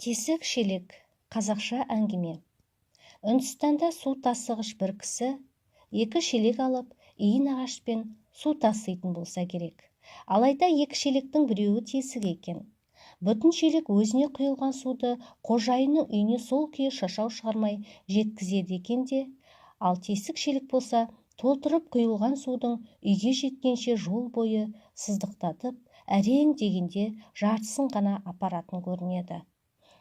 Тесік шелек қазақша әңгіме. Үндістанда су тасығыш бір кісі екі шелек алып иін ағашпен су таситын болса керек. Алайда екі шелектің біреуі тесік екен. Бүтін шелек өзіне құйылған суды қожайынның үйіне сол күйі шашау шығармай жеткізеді екен де, ал тесік шелек болса толтырып құйылған судың үйге жеткенше жол бойы сыздықтатып, әрең дегенде жартысын ғана апаратын көрінеді.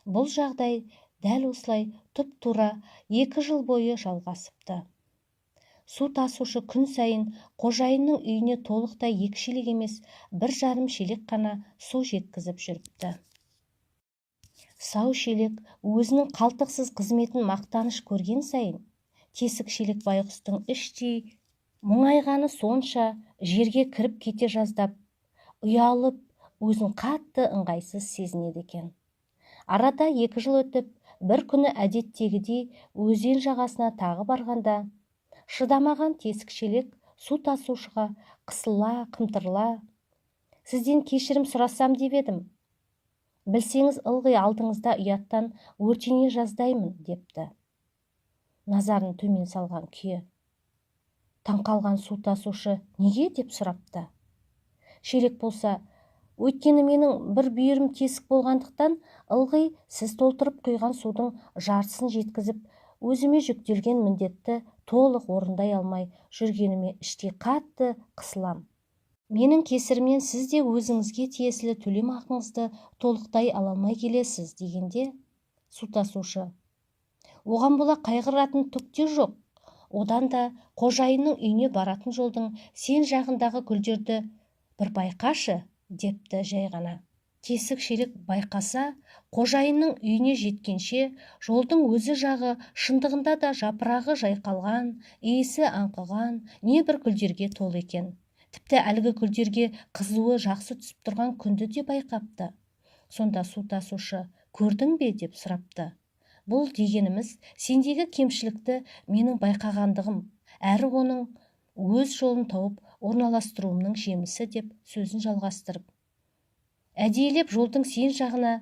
Бұл жағдай дәл осылай тұп-тура 2 жыл бойы жалғасыпты. Су тасушы күн сайын қожайынның үйіне толықтай 2 шелек емес, 1,5 шелек қана су жеткізіп жүріпті. Сау шелек өзінің қалтықсыз қызметін мақтаныш көрген сайын, тесік шелек байғұстың іштей мұңайғаны сонша жерге кіріп кете жаздап, ұялып, өзін қатты ыңғайсыз сезінеді екен. Арада 2 жыл өтіп, бір күні әдеттегідей өзен жағасына тағы барғанда, шыдамаған тесік шелек су тасушыға қысыла-қымтырыла: "Сізден кешірім сұрасам деп едім. Білсеңіз, ылғи алдыңызда ұяттан өртене жаздаймын" депті. Назарын төмен салған күйі. Таңқалған су тасушы неге деп сұрапты. Шелек болса: "Өйткені менің бір бүйірім тесік болғандықтан, ылғи сіз толтырып құйған судың жартысын жеткізіп, өзіме жүктелген міндетті толық орындай алмай жүргеніме іштей қатты қысылам. Менің кесірімнен сіз де өзіңізге тиесілі төлем ақыңызды толықтай ала алмай келесіз" дегенде, су тасушы: "Оған бола қайғыратын түк те жоқ. Одан да қожайынның үйіне баратын жолдың сен жағындағы гүлдерді бір байқашы" депті жай ғана. Тесік шелек байқаса, қожайынның үйіне жеткенше жолдың өзі жағы шындығында да жапырағы жайқалған, иісі аңқыған небір гүлдерге толы екен. Тіпті әлгі гүлдерге қызуы жақсы түсіп тұрған күнді де байқапты. Сонда су тасушы: "Көрдің бе?" деп сұрапты. "Бұл дегеніміз сендегі кемшілікті менің байқағандығым, әрі оның өз жолын тауып орналастыруымның жемісі" деп сөзін жалғастырып. "Әдейілеп жолдың сен жағына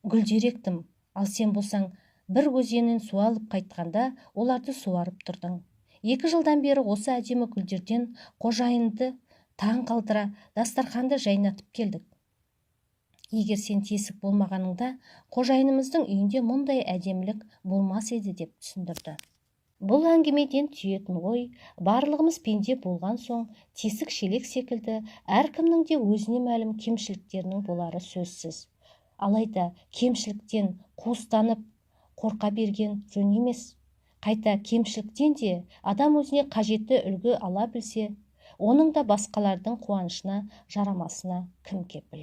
гүлдер ектім, ал сен болсаң бір өзеннен су алып қайтқанда оларды суарып тұрдың. 2 жылдан бері осы әдемі гүлдерден қожайынды таң қалдыра дастарханды жайнатып келдік. Егер сен тесік болмағаныңда, қожайынымыздың үйінде мұндай әдемілік болмас еді" деп түсіндірді. Бұл әңгімеден түйетін ой, барлығымыз пенде болған соң, тесік шелек секілді әркімнің де өзіне мәлім кемшіліктерінің болары сөзсіз. Алайда кемшіліктен қуыстанып қорқа берген жөн емес. Қайта кемшіліктен де адам өзіне қажетті үлгі ала білсе, оның да басқалардың қуанышына жарамасына кім кепіл.